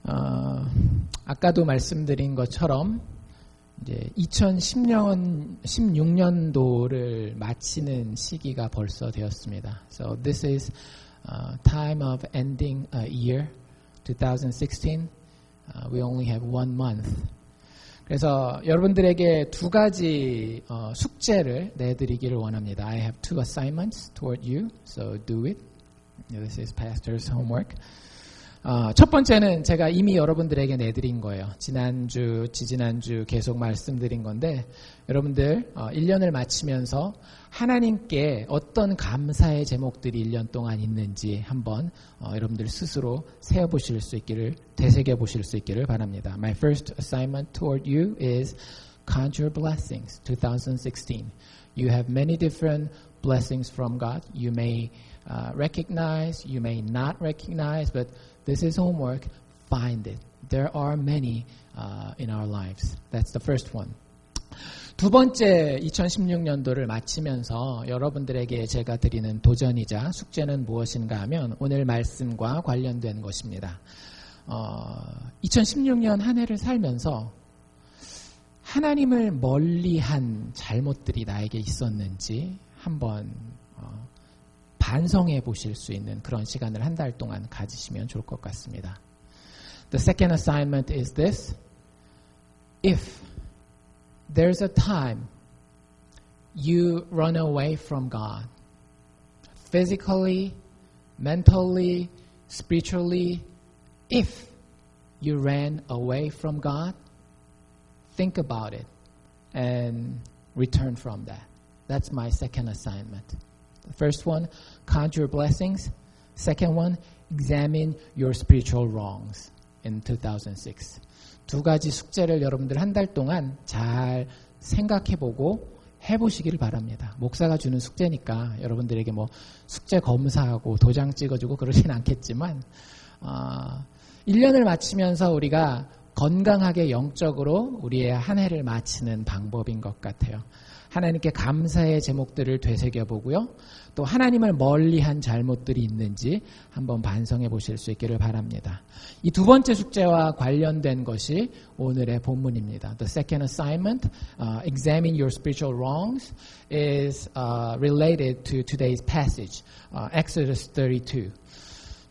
아까도 말씀드린 것처럼 이제 2016년도를 마치는 시기가 벌써 되었습니다. So this is time of ending a year, 2016. We only have 1 month. 그래서 여러분들에게 두 가지 숙제를 내드리기를 원합니다. I have 2 assignments toward you, so do it. This is pastor's homework. 첫 번째는 제가 이미 여러분들에게 내드린 거예요. 지난주, 지지난주 계속 말씀드린 건데 여러분들 1년을 마치면서 하나님께 어떤 감사의 제목들이 1년 동안 있는지 한번 여러분들 스스로 세어보실 수 있기를, 되새겨보실 수 있기를 바랍니다. My first assignment toward you is Count your blessings, 2016. You have many different blessings from God. You may recognize, you may not recognize, but this is homework. Find it. There are many in our lives. That's the first one. 두 번째 2016년도를 마치면서 여러분들에게 제가 드리는 도전이자 숙제는 무엇인가 하면 오늘 말씀과 관련된 것입니다. 2016년 한 해를 살면서 하나님을 멀리한 잘못들이 나에게 있었는지 한번 반성해 보실 수 있는 그런 시간을 한 달 동안 가지시면 좋을 것 같습니다. The second assignment is this. If there's a time you run away from God, physically, mentally, spiritually, if you ran away from God, think about it and return from that. That's my second assignment. The first one, count your blessings. Second one, examine your spiritual wrongs in 2006. 두 가지 숙제를 여러분들 한 달 동안 잘 생각해보고 해보시기를 바랍니다. 목사가 주는 숙제니까 여러분들에게 뭐 숙제 검사하고 도장 찍어주고 그러진 않겠지만 1년을 마치면서 우리가 건강하게 영적으로 우리의 한 해를 마치는 방법인 것 같아요. 하나님께 감사의 제목들을 되새겨보고요. 또 하나님을 멀리한 잘못들이 있는지 한번 반성해 보실 수 있기를 바랍니다. 이 두 번째 숙제와 관련된 것이 오늘의 본문입니다. The second assignment, examine your spiritual wrongs, is related to today's passage, Exodus 32.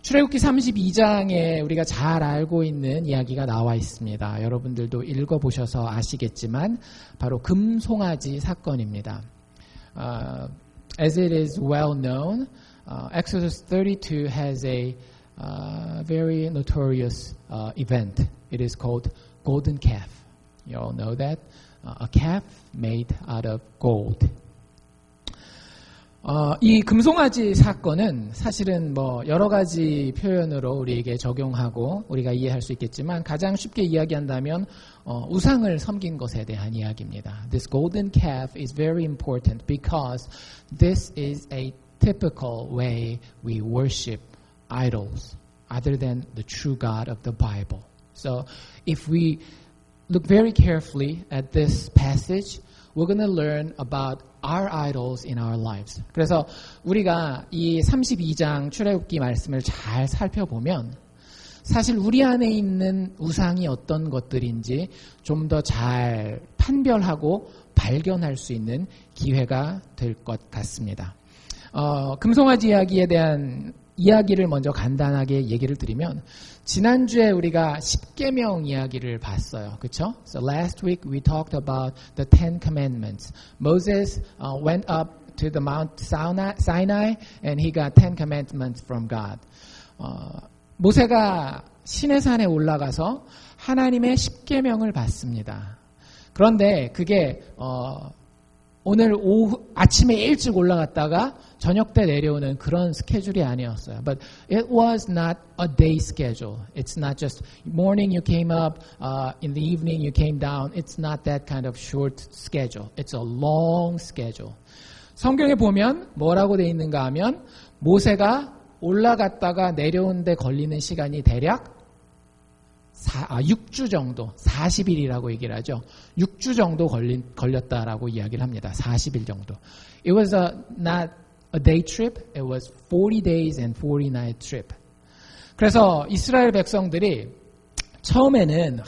출애굽기 32장에 우리가 잘 알고 있는 이야기가 나와 있습니다. 여러분들도 읽어보셔서 아시겠지만 바로 금송아지 사건입니다. As it is well known, Exodus 32 has a very notorious event. It is called Golden Calf. You all know that? A calf made out of gold. 이 금송아지 사건은 사실은 뭐 여러 가지 표현으로 우리에게 적용하고 우리가 이해할 수 있겠지만 가장 쉽게 이야기한다면 우상을 섬긴 것에 대한 이야기입니다. This golden calf is very important because this is a typical way we worship idols other than the true God of the Bible. So if we look very carefully at this passage, we're going to learn about our idols in our lives. 그래서 우리가 이 32장 출애굽기 말씀을 잘 살펴보면 사실 우리 안에 있는 우상이 어떤 것들인지 좀 더 잘 판별하고 발견할 수 있는 기회가 될 것 같습니다. 금송아지 이야기에 대한 이야기를 먼저 간단하게 얘기를 드리면 지난주에 우리가 십계명 이야기를 봤어요. 그렇죠? So last week we talked about the 10 commandments. Moses went up to the Mount Sinai and he got 10 commandments from God. 모세가 시내산에 올라가서 하나님의 십계명을 받습니다. 그런데 그게 오늘 아침에 일찍 올라갔다가 저녁 때 내려오는 그런 스케줄이 아니었어요. But it was not a day schedule. It's not just morning you came up, in the evening you came down. It's not that kind of short schedule. It's a long schedule. 성경에 보면 뭐라고 돼 있는가 하면 모세가 올라갔다가 내려온 데 걸리는 시간이 대략 6주 정도, 40일이라고 얘기를 하죠. 6주 정도 걸렸다라고 이야기를 합니다. 40일 정도. It was not a day trip. It was 40 days and 40 night trip. 그래서 이스라엘 백성들이 처음에는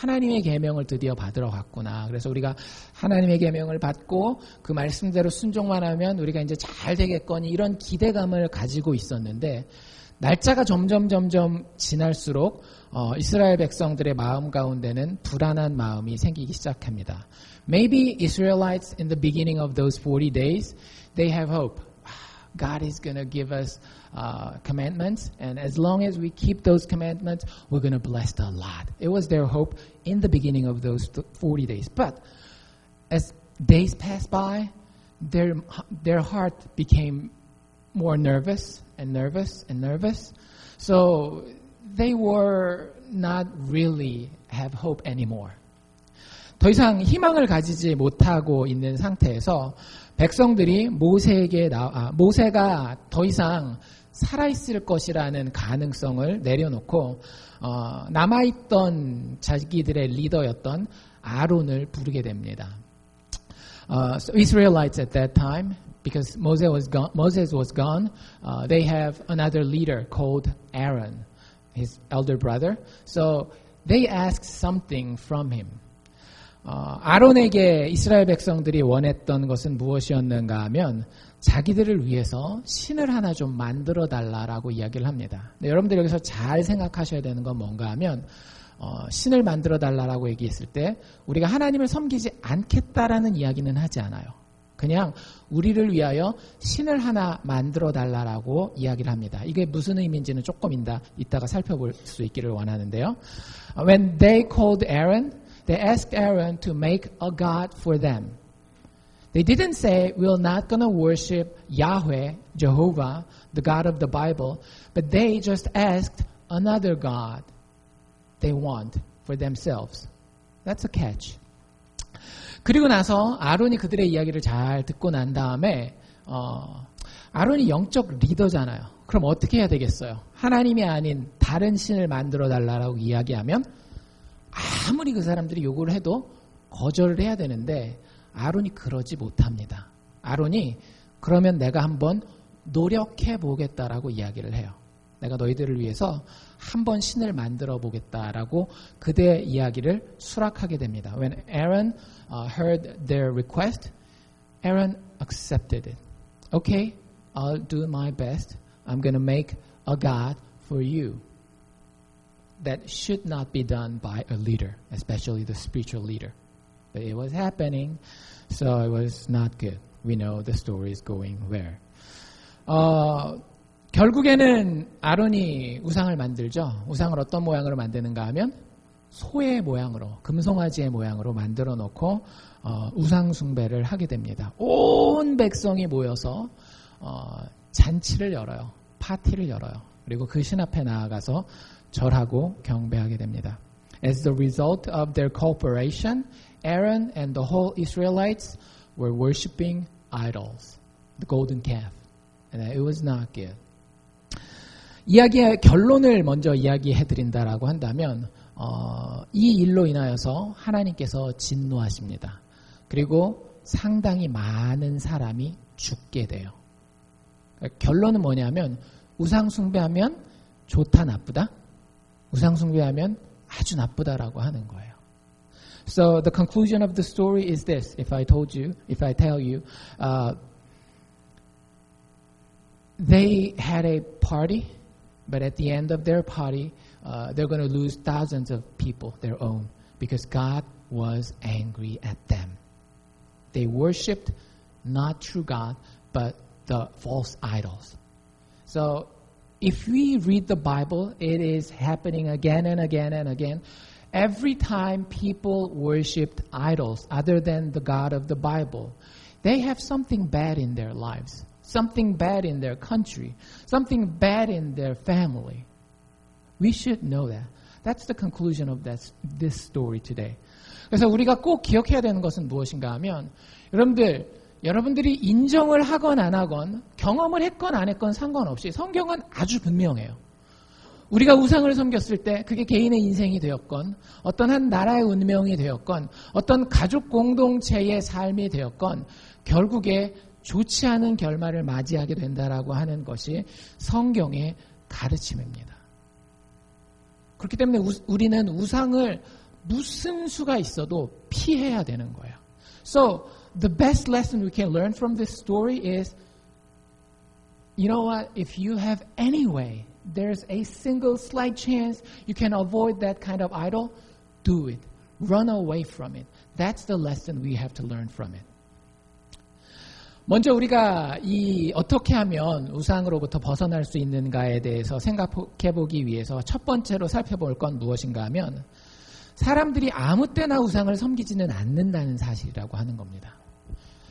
하나님의 계명을 드디어 받으러 갔구나. 그래서 우리가 하나님의 계명을 받고 그 말씀대로 순종만 하면 우리가 이제 잘 되겠거니 이런 기대감을 가지고 있었는데 날짜가 점점 지날수록 이스라엘 백성들의 마음 가운데는 불안한 마음이 생기기 시작합니다. Maybe Israelites in the beginning of those 40 days, they have hope. God is going to give us commandments, and as long as we keep those commandments, we're going to bless a lot. It was their hope in the beginning of those 40 days. But as days passed by, their heart became more nervous and nervous and nervous. So they were not really have hope anymore. 더 이상 희망을 가지지 못하고 있는 상태에서 백성들이 모세가 더 이상 살아있을 것이라는 가능성을 내려놓고 남아있던 자기들의 리더였던 아론을 부르게 됩니다. So Israelites at that time, because Moses was gone, they have another leader called Aaron, his elder brother. So they asked something from him. 아론에게 이스라엘 백성들이 원했던 것은 무엇이었는가 하면 자기들을 위해서 신을 하나 좀 만들어 달라라고 이야기를 합니다. 여러분들 여기서 잘 생각하셔야 되는 건 뭔가 하면 신을 만들어 달라라고 얘기했을 때 우리가 하나님을 섬기지 않겠다라는 이야기는 하지 않아요. 그냥 우리를 위하여 신을 하나 만들어 달라라고 이야기를 합니다. 이게 무슨 의미인지는 조금 이따가 살펴볼 수 있기를 원하는데요. When they called Aaron, they asked Aaron to make a god for them. They didn't say, we're not going to worship Yahweh, Jehovah, the God of the Bible, but they just asked another God they want for themselves. That's a catch. 그리고 나서 아론이 그들의 이야기를 잘 듣고 난 다음에 아론이 영적 리더잖아요. 그럼 어떻게 해야 되겠어요? 하나님이 아닌 다른 신을 만들어 달라고 이야기하면 아무리 그 사람들이 요구를 해도 거절을 해야 되는데 아론이 그러지 못합니다. 아론이 그러면 내가 한번 노력해 보겠다라고 이야기를 해요. 내가 너희들을 위해서 한번 신을 만들어 보겠다라고 그대의 이야기를 수락하게 됩니다. When Aaron heard their request, Aaron accepted it. Okay, I'll do my best. I'm going to make a God for you. That should not be done by a leader, especially the spiritual leader. But it was happening, so it was not good. We know the story is going where. 결국에는 아론이 우상을 만들죠. 우상을 어떤 모양으로 만드는가 하면 소의 모양으로, 금송아지의 모양으로 만들어 놓고 우상 숭배를 하게 됩니다. 온 백성이 모여서 잔치를 열어요. 파티를 열어요. 그리고 그 신 앞에 나아가서 절하고 경배하게 됩니다. As the result of their cooperation, Aaron and the whole Israelites were worshiping idols, the golden calf. And it was not good. 이야기의 결론을 먼저 이야기해드린다라고 한다면 이 일로 인하여서 하나님께서 진노하십니다. 그리고 상당히 많은 사람이 죽게 돼요. 결론은 뭐냐면 우상 숭배하면 좋다 나쁘다? 우상 숭배하면 아주 나쁘다라고 하는 거예요. So the conclusion of the story is this. If I tell you, they had a party, but at the end of their party, they're going to lose thousands of people, their own, because God was angry at them. They worshipped not true God, but the false idols. So if we read the Bible, it is happening again and again and again. Every time people worshipped idols other than the God of the Bible, they have something bad in their lives, something bad in their country, something bad in their family. We should know that. That's the conclusion of this story today. 그래서 우리가 꼭 기억해야 되는 것은 무엇인가 하면 여러분들이 인정을 하건 안 하건 경험을 했건 안 했건 상관없이 성경은 아주 분명해요. 우리가 우상을 섬겼을 때 그게 개인의 인생이 되었건 어떤 한 나라의 운명이 되었건 어떤 가족 공동체의 삶이 되었건 결국에 좋지 않은 결말을 맞이하게 된다라고 하는 것이 성경의 가르침입니다. 그렇기 때문에 우리는 우상을 무슨 수가 있어도 피해야 되는 거예요. So the best lesson we can learn from this story is, you know what? If you have any way, there's a single slight chance you can avoid that kind of idol, do it. Run away from it. That's the lesson we have to learn from it. 먼저 우리가 어떻게 하면 우상으로부터 벗어날 수 있는가에 대해서 생각해 보기 위해서 첫 번째로 살펴볼 건 무엇인가 하면 사람들이 아무 때나 우상을 섬기지는 않는다는 사실이라고 하는 겁니다.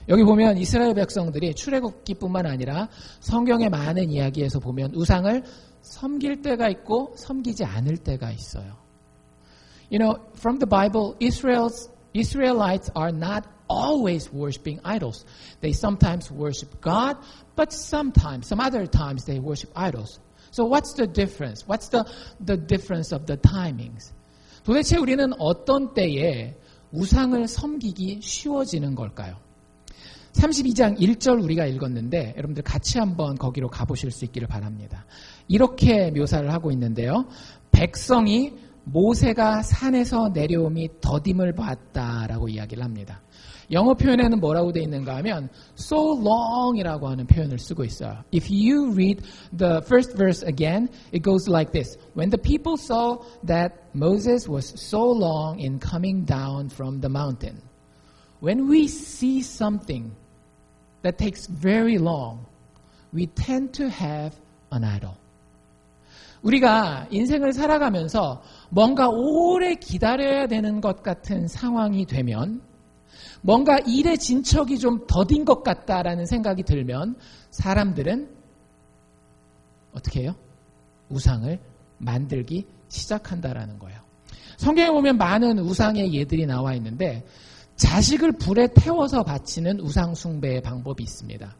여기 보면 이스라엘 백성들이 출애굽기뿐만 아니라 성경의 많은 이야기에서 보면 우상을 섬길 때가 있고 섬기지 않을 때가 있어요. You know, from the Bible, Israelites are not always worshiping idols. They sometimes worship God, but some other times they worship idols. So what's the difference? What's the difference of the timings? 도대체 우리는 어떤 때에 우상을 섬기기 쉬워지는 걸까요? 32장 1절 우리가 읽었는데 여러분들 같이 한번 거기로 가보실 수 있기를 바랍니다. 이렇게 묘사를 하고 있는데요. 백성이 모세가 산에서 내려옴이 더딤을 봤다라고 이야기를 합니다. 영어 표현에는 뭐라고 되어 있는가 하면 so long이라고 하는 표현을 쓰고 있어요. If you read the first verse again, it goes like this. When the people saw that Moses was so long in coming down from the mountain. When we see something that takes very long, we tend to have an idol. 우리가 인생을 살아가면서 뭔가 오래 기다려야 되는 것 같은 상황이 되면 뭔가 일의 진척이 좀 더딘 것 같다라는 생각이 들면 사람들은 어떻게 해요? 우상을 만들기 시작한다라는 거예요. 성경에 보면 많은 우상의 예들이 나와 있는데 자식을 불에 태워서 바치는 우상 숭배의 방법이 있습니다.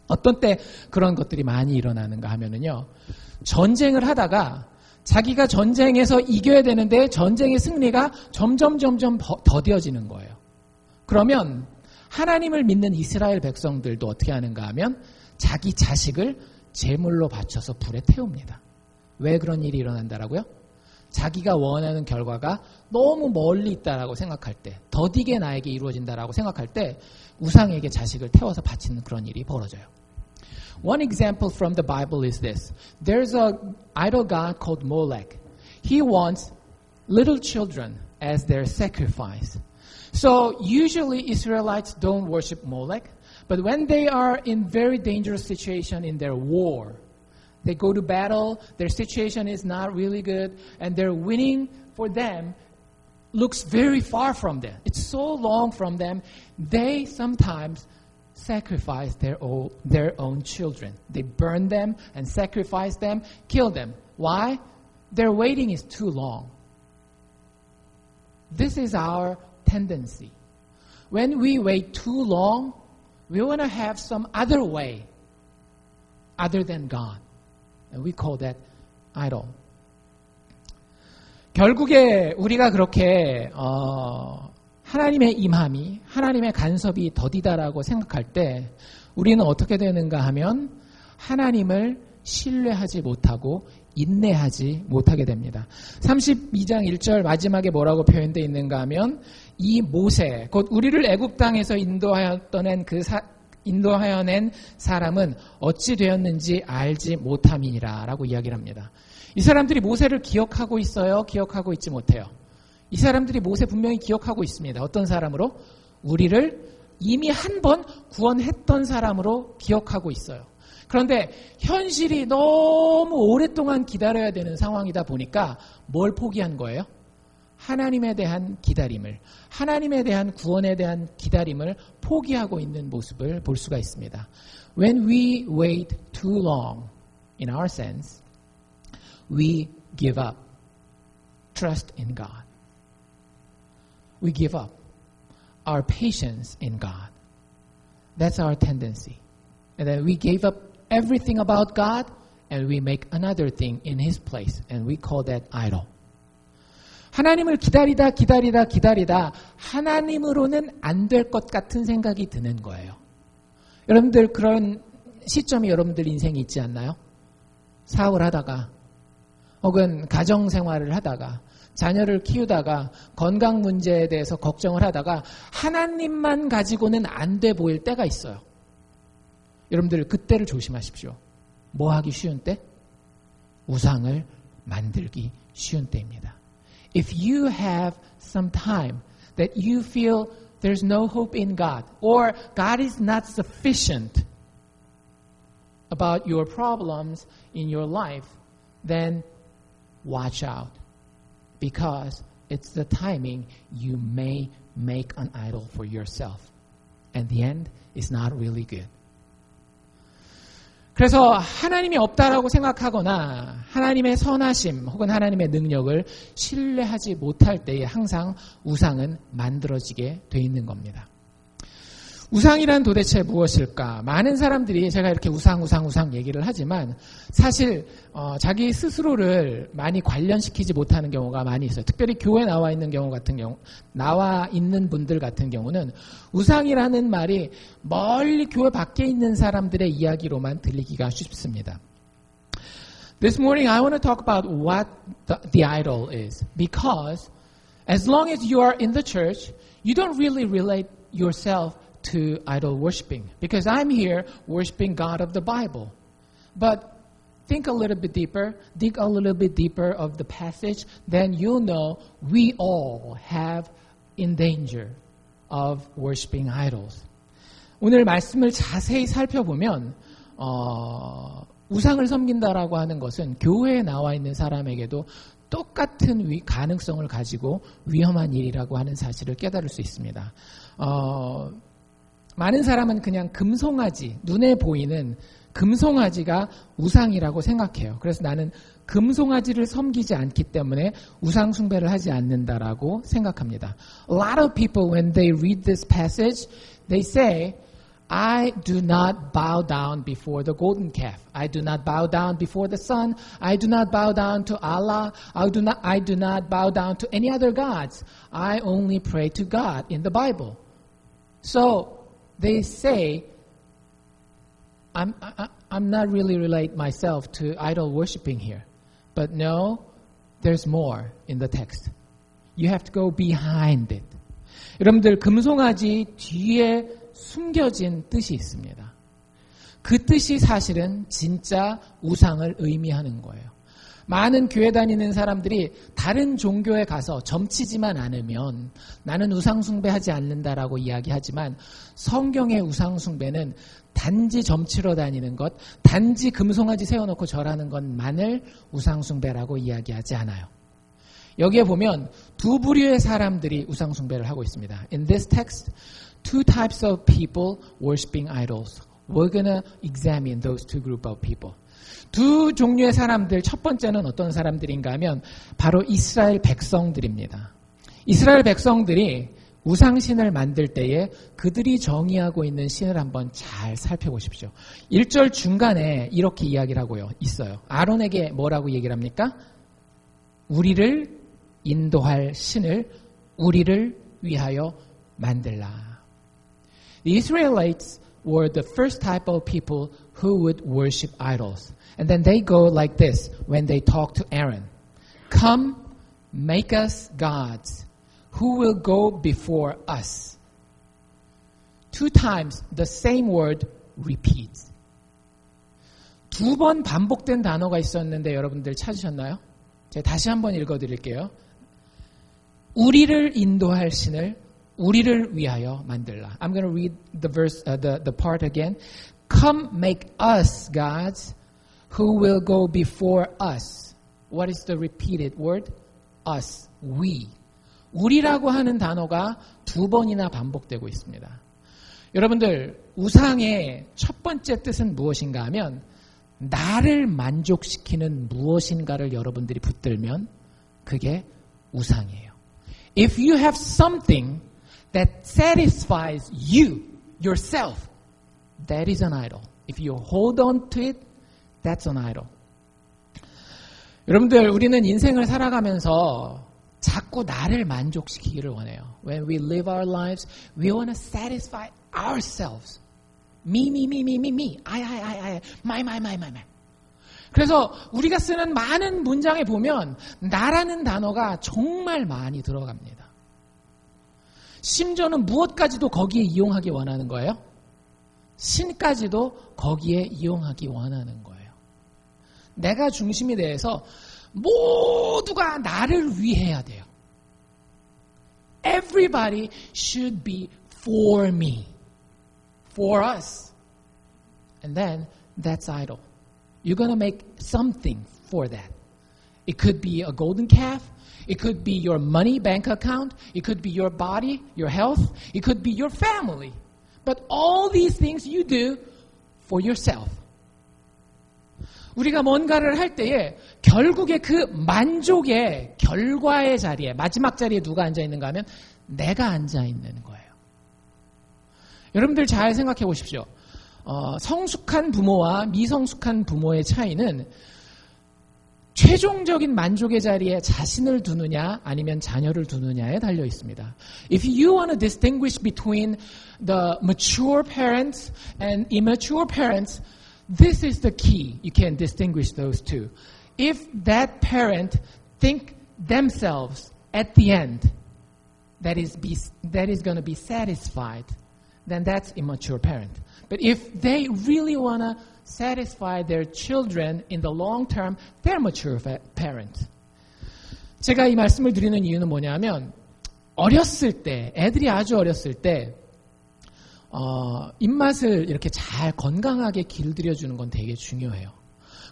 어떤 때 그런 것들이 많이 일어나는가 하면은요. 전쟁을 하다가 자기가 전쟁에서 이겨야 되는데 전쟁의 승리가 점점 더뎌지는 거예요. 그러면 하나님을 믿는 이스라엘 백성들도 어떻게 하는가 하면 자기 자식을 제물로 바쳐서 불에 태웁니다. 왜 그런 일이 일어난다라고요? 자기가 원하는 결과가 너무 멀리 있다라고 생각할 때, 더디게 나에게 이루어진다라고 생각할 때 우상에게 자식을 태워서 바치는 그런 일이 벌어져요. One example from the Bible is this. There's an idol god called Molech. He wants little children as their sacrifice. So usually Israelites don't worship Molech, but when they are in very dangerous situation in their war, they go to battle, their situation is not really good, and their winning for them looks very far from them. It's so long from them, they sometimes sacrifice their own children. They burn them and sacrifice them, kill them. Why? Their waiting is too long. This is our tendency. When we wait too long, we want to have some other way other than God. And we call that idol. 결국에 우리가 그렇게 하나님의 임함이, 하나님의 간섭이 더디다라고 생각할 때 우리는 어떻게 되는가 하면 하나님을 신뢰하지 못하고 인내하지 못하게 됩니다. 32장 1절 마지막에 뭐라고 표현되어 있는가 하면 이 모세, 곧 우리를 애굽 땅에서 인도하여낸 사람은 어찌 되었는지 알지 못함이니라 라고 이야기를 합니다. 이 사람들이 모세를 기억하고 있어요? 기억하고 있지 못해요? 이 사람들이 모세 분명히 기억하고 있습니다. 어떤 사람으로? 우리를 이미 한 번 구원했던 사람으로 기억하고 있어요. 그런데 현실이 너무 오랫동안 기다려야 되는 상황이다 보니까 뭘 포기한 거예요? 하나님에 대한 기다림을, 하나님에 대한 구원에 대한 기다림을 포기하고 있는 모습을 볼 수가 있습니다. When we wait too long, in our sense, we give up trust in God. We give up our patience in God. That's our tendency. And then we gave up everything about God and we make another thing in His place. And we call that idol. 하나님을 기다리다 하나님으로는 안 될 것 같은 생각이 드는 거예요. 여러분들 그런 시점이 여러분들 인생에 있지 않나요? 사업을 하다가 혹은 가정 생활을 하다가 자녀를 키우다가 건강 문제에 대해서 걱정을 하다가 하나님만 가지고는 안 돼 보일 때가 있어요. 여러분들 그때를 조심하십시오. 뭐 하기 쉬운 때? 우상을 만들기 쉬운 때입니다. If you have some time that you feel there's no hope in God or God is not sufficient about your problems in your life, then watch out. Because it's the timing you may make an idol for yourself. And the end is not really good. 그래서 하나님이 없다라고 생각하거나 하나님의 선하심 혹은 하나님의 능력을 신뢰하지 못할 때에 항상 우상은 만들어지게 돼 있는 겁니다. 우상이란 도대체 무엇일까? 많은 사람들이 제가 이렇게 우상 얘기를 하지만 사실 자기 스스로를 많이 관련시키지 못하는 경우가 많이 있어요. 특별히 교회에 나와 있는 분들 같은 경우는 우상이라는 말이 멀리 교회 밖에 있는 사람들의 이야기로만 들리기가 쉽습니다. This morning I want to talk about what the idol is. Because as long as you are in the church, you don't really relate yourself to idol worshiping, because I'm here worshiping God of the Bible. But think a little bit deeper, dig a little bit deeper of the passage, then you'll know we all have in danger of worshiping idols. 오늘 말씀을 자세히 살펴보면 우상을 섬긴다라고 하는 것은 교회에 나와 있는 사람에게도 똑같은 가능성을 가지고 위험한 일이라고 하는 사실을 깨달을 수 있습니다. 많은 사람은 그냥 금송아지, 눈에 보이는 금송아지가 우상이라고 생각해요. 그래서 나는 금송아지를 섬기지 않기 때문에 우상 숭배를 하지 않는다라고 생각합니다. A lot of people, when they read this passage, they say, I do not bow down before the golden calf. I do not bow down before the sun. I do not bow down to Allah. I do not bow down to any other gods. I only pray to God in the Bible. So they say, I'm not really relate myself to idol worshiping here. But no, there's more in the text. You have to go behind it. 여러분들 금송아지 뒤에 숨겨진 뜻이 있습니다. 그 뜻이 사실은 진짜 우상을 의미하는 거예요. 많은 교회 다니는 사람들이 다른 종교에 가서 점치지만 않으면 나는 우상 숭배하지 않는다라고 이야기하지만 성경의 우상 숭배는 단지 점치러 다니는 것, 단지 금송아지 세워놓고 절하는 것만을 우상 숭배라고 이야기하지 않아요. 여기에 보면 두 부류의 사람들이 우상 숭배를 하고 있습니다. In this text, two types of people worshiping idols. We're gonna examine those two group of people. 두 종류의 사람들, 첫 번째는 어떤 사람들인가 하면 바로 이스라엘 백성들입니다. 이스라엘 백성들이 우상신을 만들 때에 그들이 정의하고 있는 신을 한번 잘 살펴보십시오. 1절 중간에 이렇게 이야기를 하고요. 있어요. 아론에게 뭐라고 얘기를 합니까? 우리를 인도할 신을 우리를 위하여 만들라. The Israelites were the first type of people who would worship idols. And then they go like this when they talk to Aaron. Come, make us gods who will go before us. Two times the same word repeats. 두 번 반복된 단어가 있었는데 여러분들 찾으셨나요? 제가 다시 한번 읽어드릴게요. 우리를 인도할 신을 우리를 위하여 만들라. I'm going to read the verse, the part again. Come, make us gods who will go before us. What is the repeated word? Us, we. 우리라고 하는 단어가 두 번이나 반복되고 있습니다. 여러분들, 우상의 첫 번째 뜻은 무엇인가 하면 나를 만족시키는 무엇인가를 여러분들이 붙들면 그게 우상이에요. If you have something that satisfies you, yourself, that is an idol. If you hold on to it, that's an idol. 여러분들, 우리는 인생을 살아가면서 자꾸 나를 만족시키기를 원해요. When we live our lives, we want to satisfy ourselves. Me. I. My. 그래서 우리가 쓰는 많은 문장에 보면 나라는 단어가 정말 많이 들어갑니다. 심지어는 무엇까지도 거기에 이용하기 원하는 거예요? 신까지도 거기에 이용하기 원하는 거예요. 내가 중심이 돼서 모두가 나를 위해야 돼요. Everybody should be for me, for us. And then that's idol. You're going to make something for that. It could be a golden calf. It could be your money bank account. It could be your body, your health. It could be your family. But all these things you do for yourself. 우리가 뭔가를 할 때에 결국에 그 만족의 결과의 자리에, 마지막 자리에 누가 앉아있는가 하면 내가 앉아있는 거예요. 여러분들 잘 생각해 보십시오. 성숙한 부모와 미성숙한 부모의 차이는 최종적인 만족의 자리에 자신을 두느냐 아니면 자녀를 두느냐에 달려 있습니다. If you want to distinguish between the mature parents and immature parents, this is the key. You can distinguish those two. If that parent think themselves at the end that is going to be satisfied, then that's immature parent. But if they really want to satisfy their children in the long term, they're mature parent. 제가 이 말씀을 드리는 이유는 뭐냐면 어렸을 때, 애들이 아주 어렸을 때 입맛을 이렇게 잘 건강하게 길들여주는 건 되게 중요해요.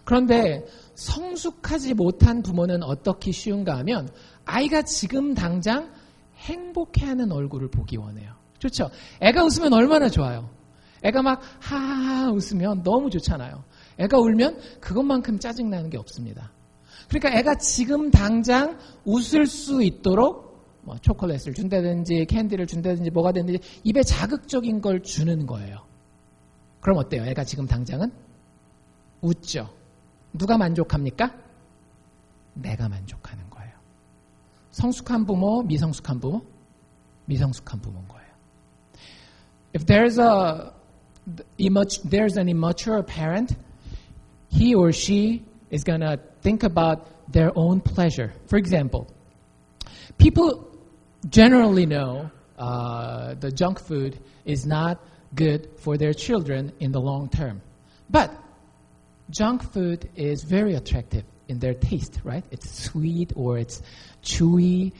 그런데 성숙하지 못한 부모는 어떻게 쉬운가 하면 아이가 지금 당장 행복해하는 얼굴을 보기 원해요. 좋죠? 애가 웃으면 얼마나 좋아요. 애가 막 하하하 웃으면 너무 좋잖아요. 애가 울면 그것만큼 짜증나는 게 없습니다. 그러니까 애가 지금 당장 웃을 수 있도록 뭐 초콜릿을 준다든지 캔디를 준다든지 뭐가 됐든지 입에 자극적인 걸 주는 거예요. 그럼 어때요? 애가 지금 당장은 웃죠. 누가 만족합니까? 내가 만족하는 거예요. 성숙한 부모, 미성숙한 부모? 미성숙한 부모인 거예요. If there's an immature parent, he or she is going to think about their own pleasure. For example, people generally know the junk food is not good for their children in the long term. But junk food is very attractive in their taste, right? It's sweet or it's chewy.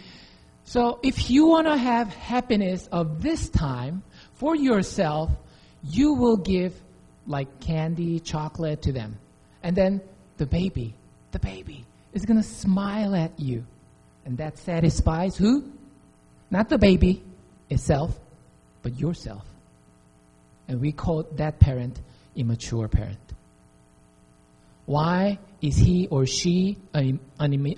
So if you want to have happiness of this time for yourself, you will give like candy, chocolate to them. And then the baby is going to smile at you. And that satisfies who? Not the baby itself, but yourself. And we call that parent immature parent. Why is he or she an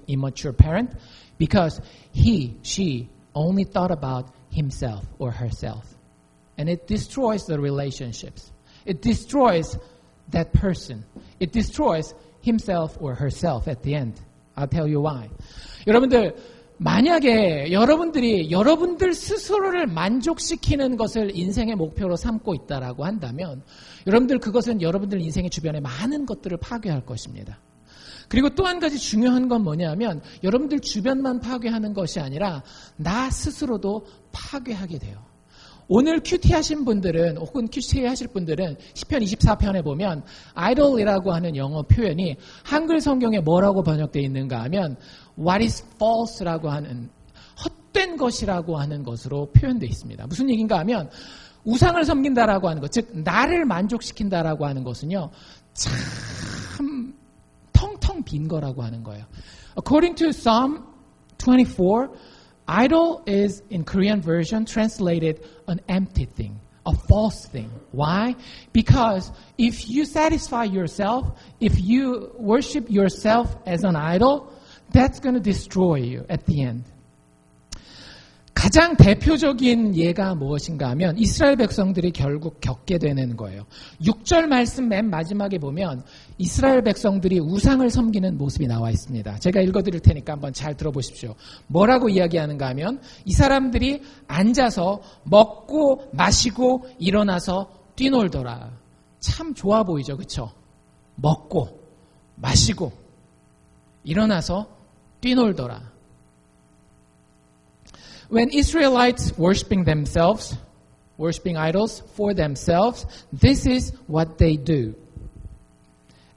immature parent? Because she only thought about himself or herself. And it destroys the relationships. It destroys that person. It destroys himself or herself at the end. I'll tell you why. 여러분들, 만약에 여러분들이 여러분들 스스로를 만족시키는 것을 인생의 목표로 삼고 있다라고 한다면 여러분들 그것은 여러분들 인생의 주변에 많은 것들을 파괴할 것입니다. 그리고 또 한 가지 중요한 건 뭐냐면 여러분들 주변만 파괴하는 것이 아니라 나 스스로도 파괴하게 돼요. 오늘 큐티 하신 분들은 혹은 큐티 하실 분들은 시편 24편에 보면 idol이라고 하는 영어 표현이 한글 성경에 뭐라고 번역되어 있는가 하면 what is false라고 하는 헛된 것이라고 하는 것으로 표현되어 있습니다. 무슨 얘기인가 하면 우상을 섬긴다라고 하는 것, 즉 나를 만족시킨다라고 하는 것은요 참 텅텅 빈 거라고 하는 거예요. According to Psalm 24, idol is, in Korean version, translated an empty thing, a false thing. Why? Because if you satisfy yourself, if you worship yourself as an idol, that's going to destroy you at the end. 가장 대표적인 예가 무엇인가 하면 이스라엘 백성들이 결국 겪게 되는 거예요. 6절 말씀 맨 마지막에 보면 이스라엘 백성들이 우상을 섬기는 모습이 나와 있습니다. 제가 읽어드릴 테니까 한번 잘 들어보십시오. 뭐라고 이야기하는가 하면 이 사람들이 앉아서 먹고 마시고 일어나서 뛰놀더라. 참 좋아 보이죠, 그렇죠? 먹고 마시고 일어나서 뛰놀더라. When Israelites worshiping themselves, worshiping idols for themselves, this is what they do.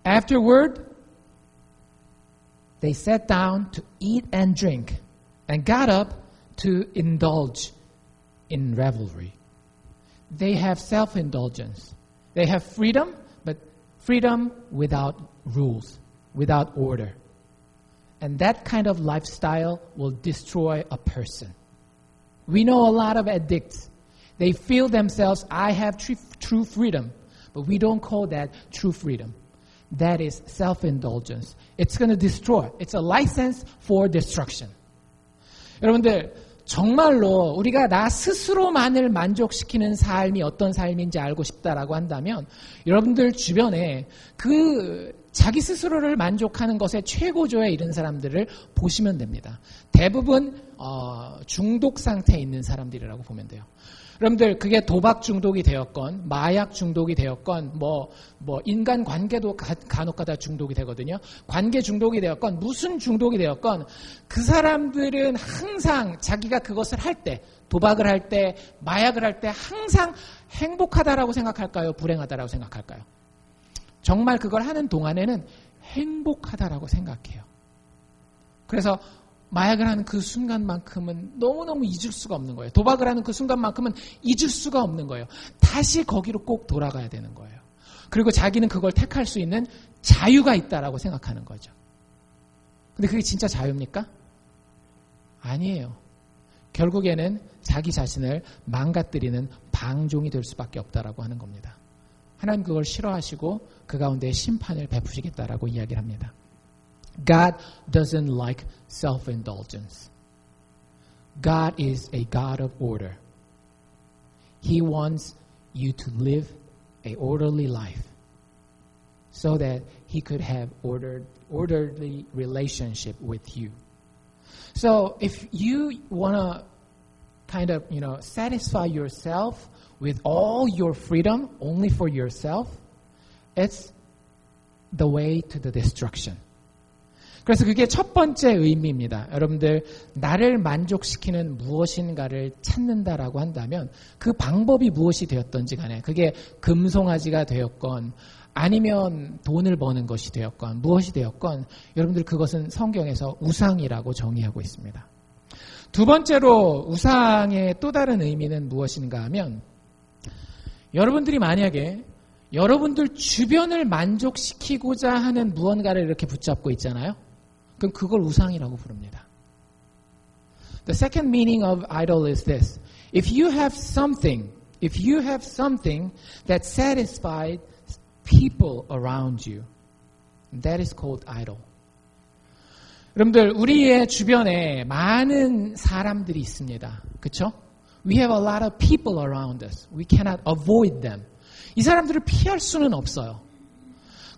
Afterward, they sat down to eat and drink and got up to indulge in revelry. They have self-indulgence. They have freedom, but freedom without rules, without order. And that kind of lifestyle will destroy a person. We know a lot of addicts. They feel themselves, I have true freedom. But we don't call that true freedom. That is self-indulgence. It's going to destroy. It's a license for destruction. 여러분들, 정말로 우리가 나 스스로만을 만족시키는 삶이 어떤 삶인지 알고 싶다라고 한다면 여러분들 주변에 그 자기 스스로를 만족하는 것에 최고조에 이른 사람들을 보시면 됩니다. 대부분 중독 상태에 있는 사람들이라고 보면 돼요. 여러분들 그게 도박 중독이 되었건 마약 중독이 되었건 뭐 인간 관계도 간혹가다 중독이 되거든요. 관계 중독이 되었건 무슨 중독이 되었건 그 사람들은 항상 자기가 그것을 할 때 도박을 할 때 마약을 할 때 항상 행복하다라고 생각할까요? 불행하다라고 생각할까요? 정말 그걸 하는 동안에는 행복하다라고 생각해요. 그래서 마약을 하는 그 순간만큼은 너무너무 잊을 수가 없는 거예요. 도박을 하는 그 순간만큼은 잊을 수가 없는 거예요. 다시 거기로 꼭 돌아가야 되는 거예요. 그리고 자기는 그걸 택할 수 있는 자유가 있다라고 생각하는 거죠. 근데 그게 진짜 자유입니까? 아니에요. 결국에는 자기 자신을 망가뜨리는 방종이 될 수밖에 없다라고 하는 겁니다. 하나님 그걸 싫어하시고 그 가운데 심판을 베푸시겠다라고 이야기를 합니다. God doesn't like self-indulgence. God is a God of order. He wants you to live an orderly life so that He could have orderly relationship with you. So if you want to kind of, satisfy yourself with all your freedom only for yourself, it's the way to the destruction. 그래서 그게 첫 번째 의미입니다. 여러분들 나를 만족시키는 무엇인가를 찾는다라고 한다면 그 방법이 무엇이 되었던지 간에 그게 금송아지가 되었건 아니면 돈을 버는 것이 되었건 무엇이 되었건 여러분들 그것은 성경에서 우상이라고 정의하고 있습니다. 두 번째로 우상의 또 다른 의미는 무엇인가 하면 여러분들이 만약에 여러분들 주변을 만족시키고자 하는 무언가를 이렇게 붙잡고 있잖아요. 그럼 그걸 우상이라고 부릅니다. The second meaning of idol is this. If you have something that satisfies people around you, that is called idol. 여러분들 우리의 주변에 많은 사람들이 있습니다. 그렇죠? We have a lot of people around us. We cannot avoid them. 이 사람들을 피할 수는 없어요.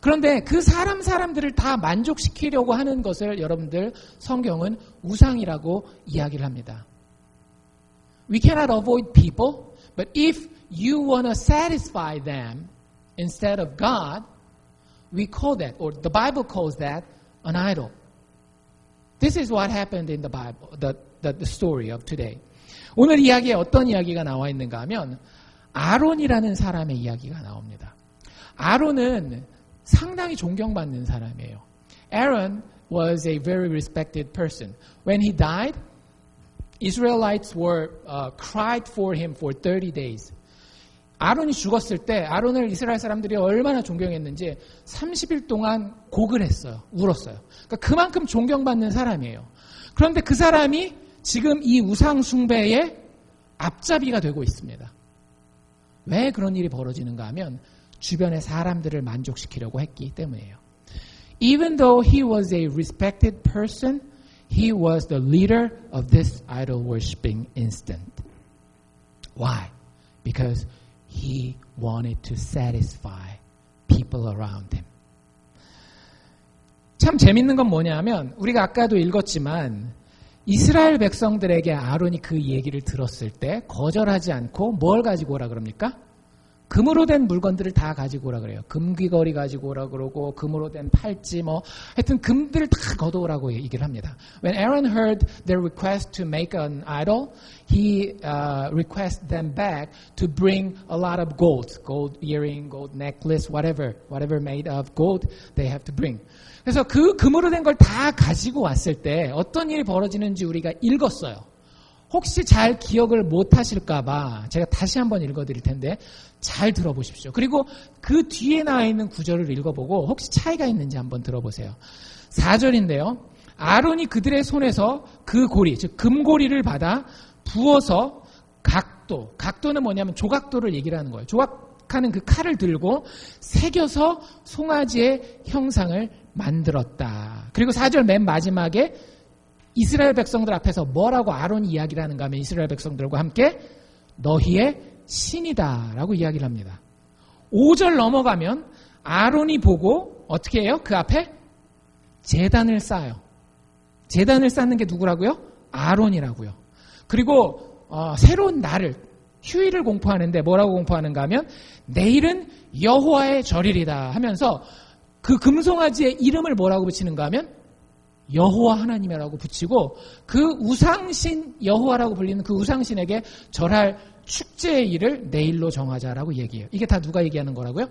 그런데 그 사람들을 다 만족시키려고 하는 것을 여러분들 성경은 우상이라고 이야기를 합니다. We cannot avoid people, but if you want to satisfy them instead of God, we call that, or the Bible calls that, an idol. This is what happened in the Bible, the story of today. 오늘 이야기에 어떤 이야기가 나와 있는가 하면 아론이라는 사람의 이야기가 나옵니다. 아론은 상당히 존경받는 사람이에요. Aaron was a very respected person. When he died, Israelites were cried for him for 30 days. 아론이 죽었을 때 아론을 이스라엘 사람들이 얼마나 존경했는지 30일 동안 곡을 했어요. 울었어요. 그러니까 그만큼 존경받는 사람이에요. 그런데 그 사람이 지금 이 우상 숭배의 앞잡이가 되고 있습니다. 왜 그런 일이 벌어지는가 하면 주변의 사람들을 만족시키려고 했기 때문이에요. Even though he was a respected person, he was the leader of this idol worshiping instant. Why? Because he wanted to satisfy people around him. 참 재밌는 건 뭐냐면 우리가 아까도 읽었지만 이스라엘 백성들에게 아론이 그 얘기를 들었을 때 거절하지 않고 뭘 가지고 오라 그럽니까? 금으로 된 물건들을 다 가지고 오라 그래요. 금귀걸이 가지고 오라 그러고 금으로 된 팔찌 하여튼 금들을 다 걷어오라고 얘기를 합니다. When Aaron heard their request to make an idol, he requested them back to bring a lot of gold earring, gold necklace, whatever made of gold they have to bring. 그래서 그 금으로 된 걸 다 가지고 왔을 때 어떤 일이 벌어지는지 우리가 읽었어요. 혹시 잘 기억을 못 하실까봐 제가 다시 한번 읽어드릴 텐데 잘 들어보십시오. 그리고 그 뒤에 나와 있는 구절을 읽어보고 혹시 차이가 있는지 한번 들어보세요. 4절인데요. 아론이 그들의 손에서 그 고리, 즉 금고리를 받아 부어서 각도는 뭐냐면 조각도를 얘기를 하는 거예요. 조각하는 그 칼을 들고 새겨서 송아지의 형상을 만들었다. 그리고 4절 맨 마지막에 이스라엘 백성들 앞에서 뭐라고 아론이 이야기를 하는가 하면 이스라엘 백성들과 함께 너희의 신이다 라고 이야기를 합니다. 5절 넘어가면 아론이 보고 어떻게 해요? 그 앞에 제단을 쌓아요. 제단을 쌓는 게 누구라고요? 아론이라고요. 그리고 새로운 날을 휴일을 공포하는데 뭐라고 공포하는가 하면 내일은 여호와의 절일이다 하면서 그 금송아지의 이름을 뭐라고 붙이는가 하면 여호와 하나님이라고 붙이고 그 우상신 여호와라고 불리는 그 우상신에게 절할 축제의 일을 내일로 정하자라고 얘기해요. 이게 다 누가 얘기하는 거라고요?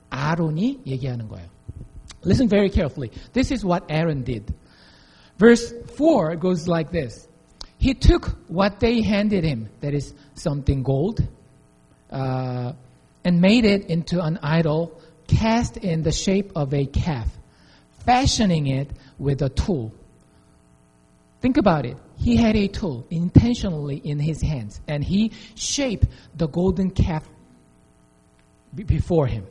아론이 얘기하는 거예요. Listen very carefully. This is what Aaron did. Verse 4 goes like this. He took what they handed him, that is something gold, and made it into an idol cast in the shape of a calf, fashioning it with a tool. Think about it. He had a tool intentionally in his hands, and he shaped the golden calf before him.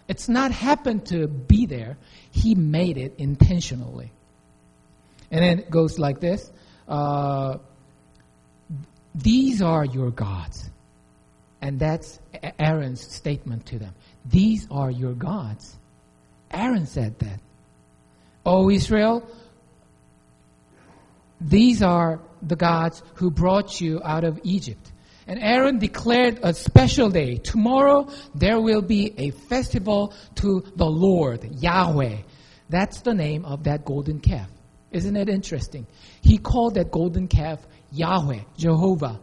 It's not happened to be there. He made it intentionally. And then it goes like this. These are your gods. And that's Aaron's statement to them. These are your gods. Aaron said that. O Israel, these are the gods who brought you out of Egypt. And Aaron declared a special day. Tomorrow there will be a festival to the Lord, Yahweh. That's the name of that golden calf. Isn't it interesting? He called that golden calf Yahweh, Jehovah.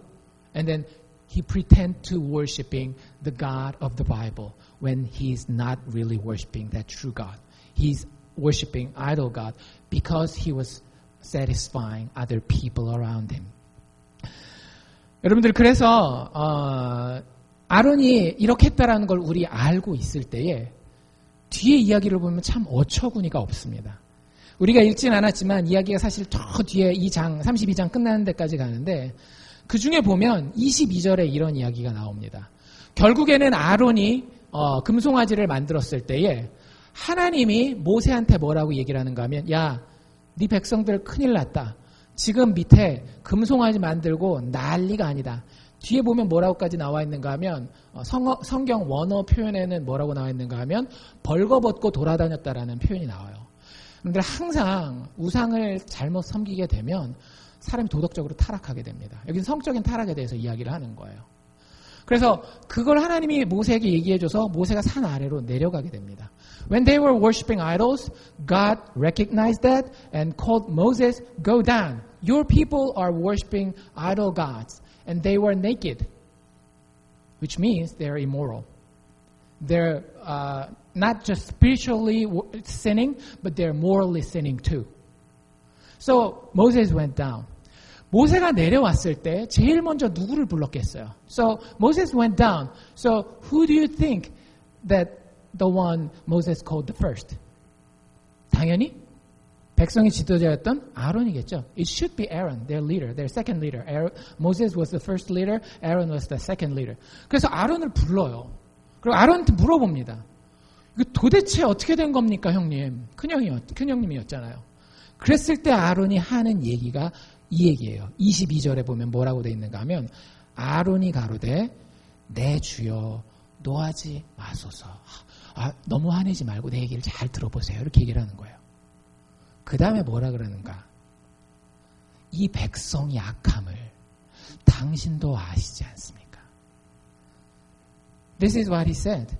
And then he pretended to worshiping the God of the Bible when he's not really worshiping that true God. He's worshiping idol God because he was satisfying other people around him. 여러분들 그래서 아론이 이렇게 했다라는 걸 우리 알고 있을 때에 뒤에 이야기를 보면 참 어처구니가 없습니다. 우리가 읽진 않았지만 이야기가 사실 저 뒤에 2장 32장 끝나는 데까지 가는데 그 중에 보면 22절에 이런 이야기가 나옵니다. 결국에는 아론이 금송아지를 만들었을 때에 하나님이 모세한테 뭐라고 얘기를 하는가 하면 야, 네 백성들 큰일 났다. 지금 밑에 금송아지 만들고 난리가 아니다. 뒤에 보면 뭐라고까지 나와 있는가 하면 성경 원어 표현에는 뭐라고 나와 있는가 하면 벌거벗고 돌아다녔다라는 표현이 나와요. 그런데 항상 우상을 잘못 섬기게 되면 사람이 도덕적으로 타락하게 됩니다. 여기는 성적인 타락에 대해서 이야기를 하는 거예요. 그래서 그걸 하나님이 모세에게 얘기해줘서 모세가 산 아래로 내려가게 됩니다. When they were worshiping idols, God recognized that and called Moses, go down. Your people are worshiping idol gods. And they were naked, which means they're immoral. They're not just spiritually sinning, but they're morally sinning too. So Moses went down. 모세가 내려왔을 때 제일 먼저 누구를 불렀겠어요? So Moses went down. So who do you think that the one Moses called the first? 당연히 백성의 지도자였던 아론이겠죠. It should be Aaron, their leader, their second leader. Moses was the first leader, Aaron was the second leader. 그래서 아론을 불러요. 그리고 아론한테 물어봅니다. 이거 도대체 어떻게 된 겁니까, 형님? 큰형님이었잖아요. 그랬을 때 아론이 하는 얘기가 이 얘기예요. 22절에 보면 뭐라고 돼 있는가 하면 아론이 가로되 내 주여 노하지 마소서. 너무 화내지 말고 내 얘기를 잘 들어보세요. 이렇게 얘기를 하는 거예요. 그 다음에 뭐라 그러는가? 이 백성의 악함을 당신도 아시지 않습니까? This is what he said.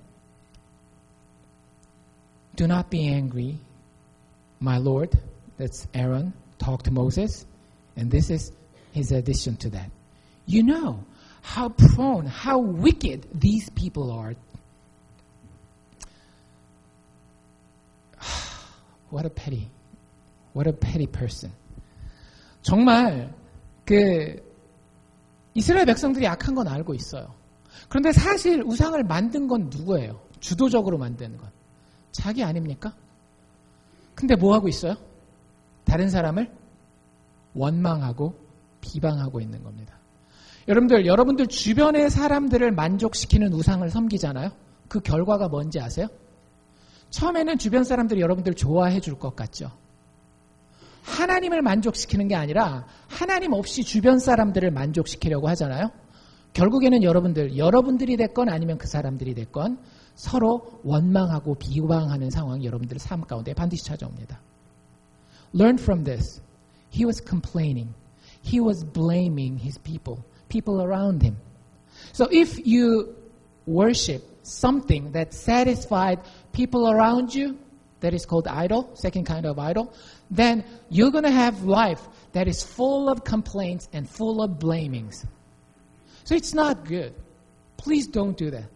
Do not be angry, my Lord. That's Aaron talked to Moses. And this is his addition to that. You know how prone, how wicked these people are. What a petty person. 정말 이스라엘 백성들이 약한 건 알고 있어요. 그런데 사실 우상을 만든 건 누구예요? 주도적으로 만드는 건. 자기 아닙니까? 근데 뭐 하고 있어요? 다른 사람을 원망하고 비방하고 있는 겁니다. 여러분들 주변의 사람들을 만족시키는 우상을 섬기잖아요. 그 결과가 뭔지 아세요? 처음에는 주변 사람들이 여러분들 좋아해 줄 것 같죠. 하나님을 만족시키는 게 아니라 하나님 없이 주변 사람들을 만족시키려고 하잖아요. 결국에는 여러분들이 됐건 아니면 그 사람들이 됐건 서로 원망하고 비방하는 상황이 여러분들 삶 가운데 반드시 찾아옵니다. Learn from this. He was complaining. He was blaming his people around him. So if you worship something that satisfied people around you, that is called idol, second kind of idol, then you're going to have life that is full of complaints and full of blamings. So it's not good. Please don't do that.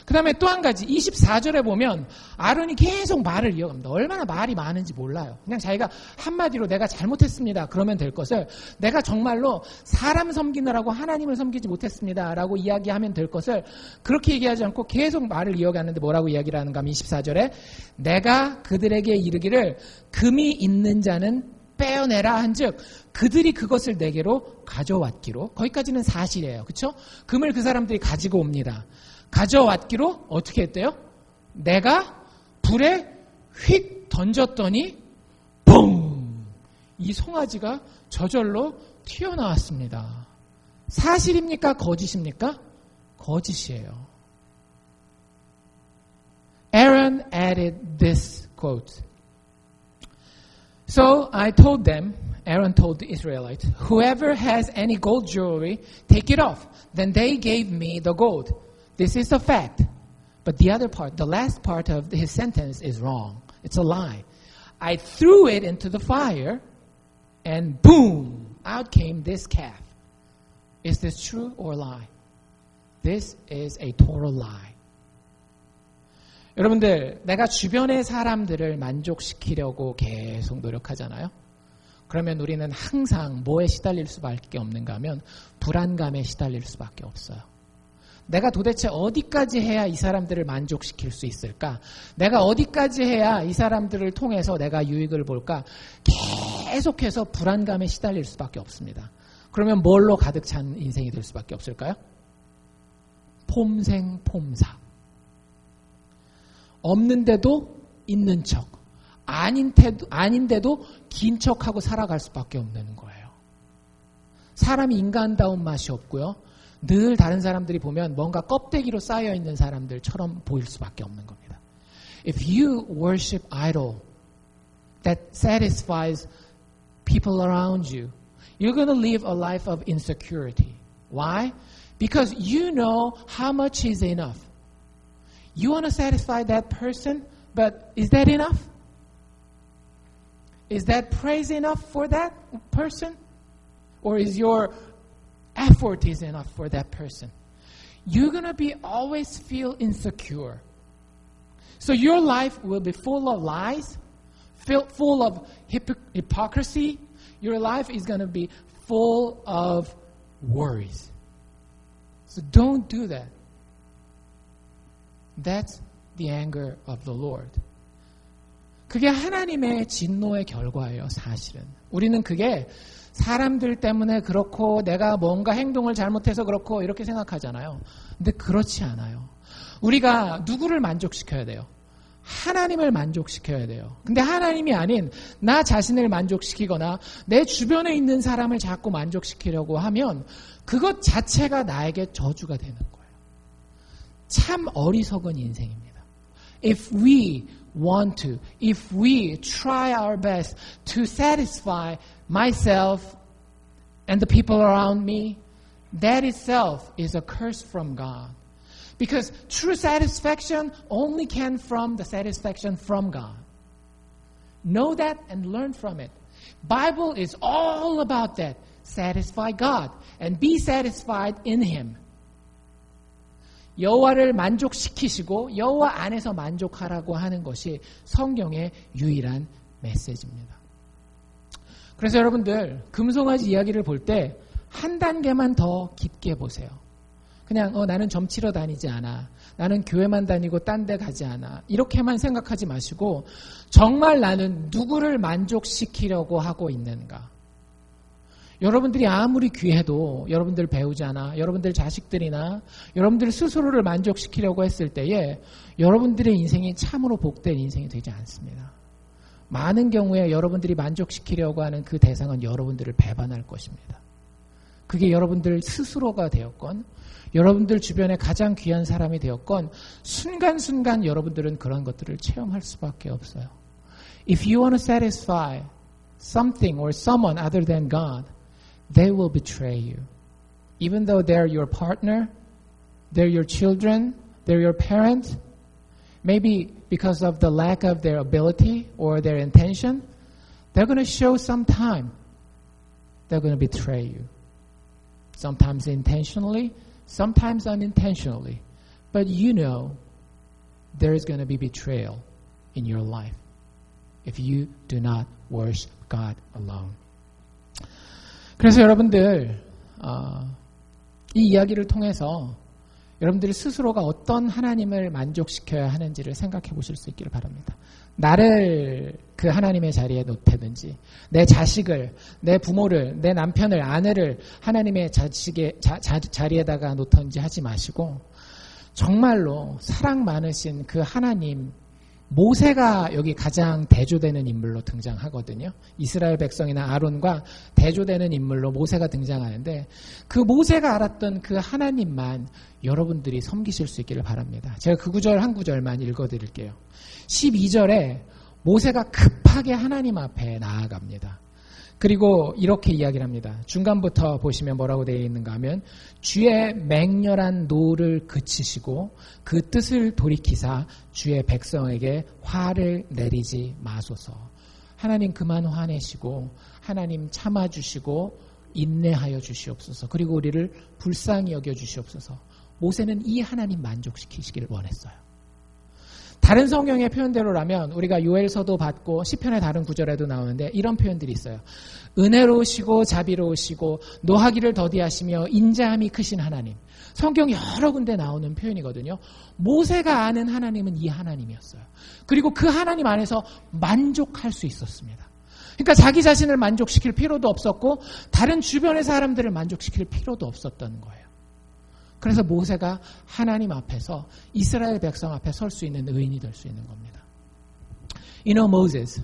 그 다음에 또 한 가지 24절에 보면 아론이 계속 말을 이어갑니다. 얼마나 말이 많은지 몰라요. 그냥 자기가 한마디로 내가 잘못했습니다. 그러면 될 것을 내가 정말로 사람 섬기느라고 하나님을 섬기지 못했습니다. 라고 이야기하면 될 것을 그렇게 얘기하지 않고 계속 말을 이어가는데 뭐라고 이야기를 하는가 하면 24절에 내가 그들에게 이르기를 금이 있는 자는 빼어내라 한즉 그들이 그것을 내게로 가져왔기로 거기까지는 사실이에요. 그렇죠? 금을 그 사람들이 가지고 옵니다. 가져왔기로 어떻게 했대요? 내가 불에 휙 던졌더니 봉! 이 송아지가 저절로 튀어나왔습니다. 사실입니까? 거짓입니까? 거짓이에요. Aaron added this quote. So I told them, Aaron told the Israelites, whoever has any gold jewelry, take it off. Then they gave me the gold. This is a fact. But the other part, the last part of his sentence is wrong. It's a lie. I threw it into the fire and boom, out came this calf. Is this true or lie? This is a total lie. 여러분들, 내가 주변의 사람들을 만족시키려고 계속 노력하잖아요. 그러면 우리는 항상 뭐에 시달릴 수밖에 없는가 하면 불안감에 시달릴 수밖에 없어요. 내가 도대체 어디까지 해야 이 사람들을 만족시킬 수 있을까? 내가 어디까지 해야 이 사람들을 통해서 내가 유익을 볼까? 계속해서 불안감에 시달릴 수밖에 없습니다. 그러면 뭘로 가득 찬 인생이 될 수밖에 없을까요? 폼생폼사. 없는데도 있는 척, 아닌데도 긴 척하고 살아갈 수밖에 없는 거예요. 사람이 인간다운 맛이 없고요. 늘 다른 사람들이 보면 뭔가 껍데기로 쌓여있는 사람들처럼 보일 수밖에 없는 겁니다. If you worship idol that satisfies people around you, you're going to live a life of insecurity. Why? Because you know how much is enough. You want to satisfy that person, but is that enough? Is that praise enough for that person? Or is your effort is enough for that person? You're going to be always feel insecure. So your life will be full of lies, full of hypocrisy. Your life is going to be full of worries. So don't do that. That's the anger of the Lord. 그게 하나님의 진노의 결과예요, 사실은. 우리는 그게 사람들 때문에 그렇고 내가 뭔가 행동을 잘못해서 그렇고 이렇게 생각하잖아요. 근데 그렇지 않아요. 우리가 누구를 만족시켜야 돼요? 하나님을 만족시켜야 돼요. 근데 하나님이 아닌 나 자신을 만족시키거나 내 주변에 있는 사람을 자꾸 만족시키려고 하면 그것 자체가 나에게 저주가 되는 거예요. 참 어리석은 인생입니다. If we try our best to satisfy myself and the people around me, that itself is a curse from God. Because true satisfaction only can from the satisfaction from God. Know that and learn from it. Bible is all about that. Satisfy God and be satisfied in Him. 여호와를 만족시키시고 여호와 안에서 만족하라고 하는 것이 성경의 유일한 메시지입니다. 그래서 여러분들 금송아지 이야기를 볼 때 한 단계만 더 깊게 보세요. 그냥 나는 점 치러 다니지 않아. 나는 교회만 다니고 딴 데 가지 않아. 이렇게만 생각하지 마시고 정말 나는 누구를 만족시키려고 하고 있는가. 여러분들이 아무리 귀해도 여러분들 배우자나 여러분들 자식들이나 여러분들 스스로를 만족시키려고 했을 때에 여러분들의 인생이 참으로 복된 인생이 되지 않습니다. 많은 경우에 여러분들이 만족시키려고 하는 그 대상은 여러분들을 배반할 것입니다. 그게 여러분들 스스로가 되었건 여러분들 주변에 가장 귀한 사람이 되었건 순간순간 여러분들은 그런 것들을 체험할 수밖에 없어요. If you want to satisfy something or someone other than God, they will betray you. Even though they're your partner, they're your children, they're your parent, maybe because of the lack of their ability or their intention, they're going to show some time. They're going to betray you. Sometimes intentionally, sometimes unintentionally. But you know there is going to be betrayal in your life if you do not worship God alone. 그래서 여러분들 이 이야기를 통해서 여러분들이 스스로가 어떤 하나님을 만족시켜야 하는지를 생각해 보실 수 있기를 바랍니다. 나를 그 하나님의 자리에 놓다든지 내 자식을, 내 부모를, 내 남편을, 아내를 하나님의 자리에다가 놓든지 하지 마시고 정말로 사랑 많으신 그 하나님, 모세가 여기 가장 대조되는 인물로 등장하거든요. 이스라엘 백성이나 아론과 대조되는 인물로 모세가 등장하는데 그 모세가 알았던 그 하나님만 여러분들이 섬기실 수 있기를 바랍니다. 제가 그 구절 한 구절만 읽어드릴게요. 12절에 모세가 급하게 하나님 앞에 나아갑니다. 그리고 이렇게 이야기를 합니다. 중간부터 보시면 뭐라고 되어 있는가 하면 주의 맹렬한 노를 그치시고 그 뜻을 돌이키사 주의 백성에게 화를 내리지 마소서. 하나님 그만 화내시고 하나님 참아주시고 인내하여 주시옵소서. 그리고 우리를 불쌍히 여겨주시옵소서. 모세는 이 하나님 만족시키시기를 원했어요. 다른 성경의 표현대로라면 우리가 요엘서도 받고 시편의 다른 구절에도 나오는데 이런 표현들이 있어요. 은혜로우시고 자비로우시고 노하기를 더디하시며 인자함이 크신 하나님. 성경 여러 군데 나오는 표현이거든요. 모세가 아는 하나님은 이 하나님이었어요. 그리고 그 하나님 안에서 만족할 수 있었습니다. 그러니까 자기 자신을 만족시킬 필요도 없었고 다른 주변의 사람들을 만족시킬 필요도 없었던 거예요. 그래서 모세가 하나님 앞에서 이스라엘 백성 앞에 설 수 있는 의인이 될 수 있는 겁니다. You know Moses.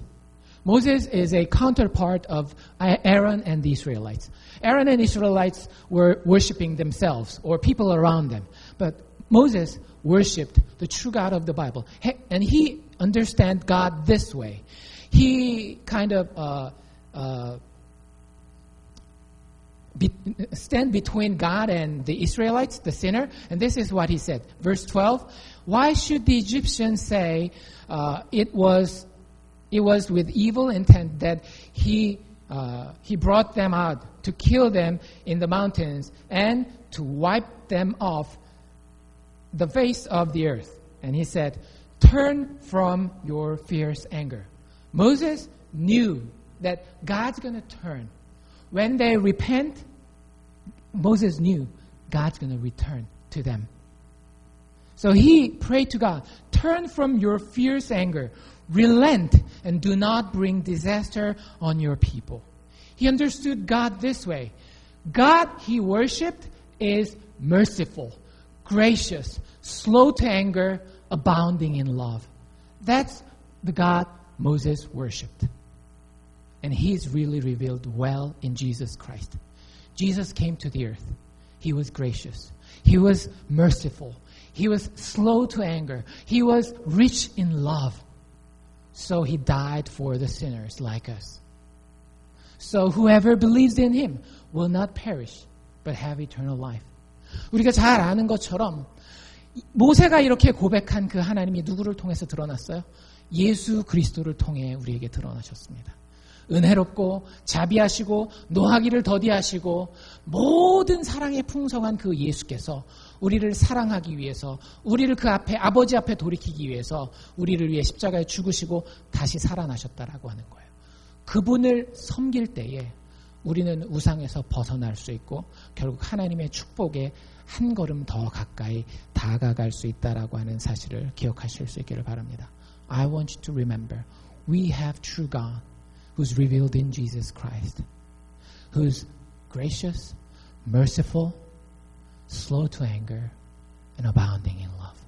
Moses is a counterpart of Aaron and the Israelites. Aaron and Israelites were worshiping themselves or people around them. But Moses worshipped the true God of the Bible. And he understands God this way. He kind of stand between God and the Israelites, the sinner. And this is what he said. Verse 12, why should the Egyptians say it was with evil intent that he brought them out to kill them in the mountains and to wipe them off the face of the earth? And he said, turn from your fierce anger. Moses knew that God's going to turn. When they repent, Moses knew God's going to return to them. So he prayed to God, turn from your fierce anger, relent, and do not bring disaster on your people. He understood God this way. God he worshipped is merciful, gracious, slow to anger, abounding in love. That's the God Moses worshipped. And he's really revealed well in Jesus Christ. Jesus came to the earth. He was gracious. He was merciful. He was slow to anger. He was rich in love. So he died for the sinners like us. So whoever believes in him will not perish, but have eternal life. 우리가 잘 아는 것처럼 모세가 이렇게 고백한 그 하나님이 누구를 통해서 드러났어요? 예수 그리스도를 통해 우리에게 드러나셨습니다. 은혜롭고 자비하시고 노하기를 더디하시고 모든 사랑에 풍성한 그 예수께서 우리를 사랑하기 위해서, 우리를 그 앞에, 아버지 앞에 돌이키기 위해서 우리를 위해 십자가에 죽으시고 다시 살아나셨다라고 하는 거예요. 그분을 섬길 때에 우리는 우상에서 벗어날 수 있고 결국 하나님의 축복에 한 걸음 더 가까이 다가갈 수 있다라고 하는 사실을 기억하실 수 있기를 바랍니다. I want you to remember, we have true God who's revealed in Jesus Christ, who's gracious, merciful, slow to anger, and abounding in love.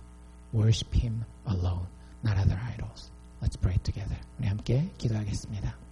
Worship Him alone, not other idols. Let's pray together. 우리 함께 기도하겠습니다.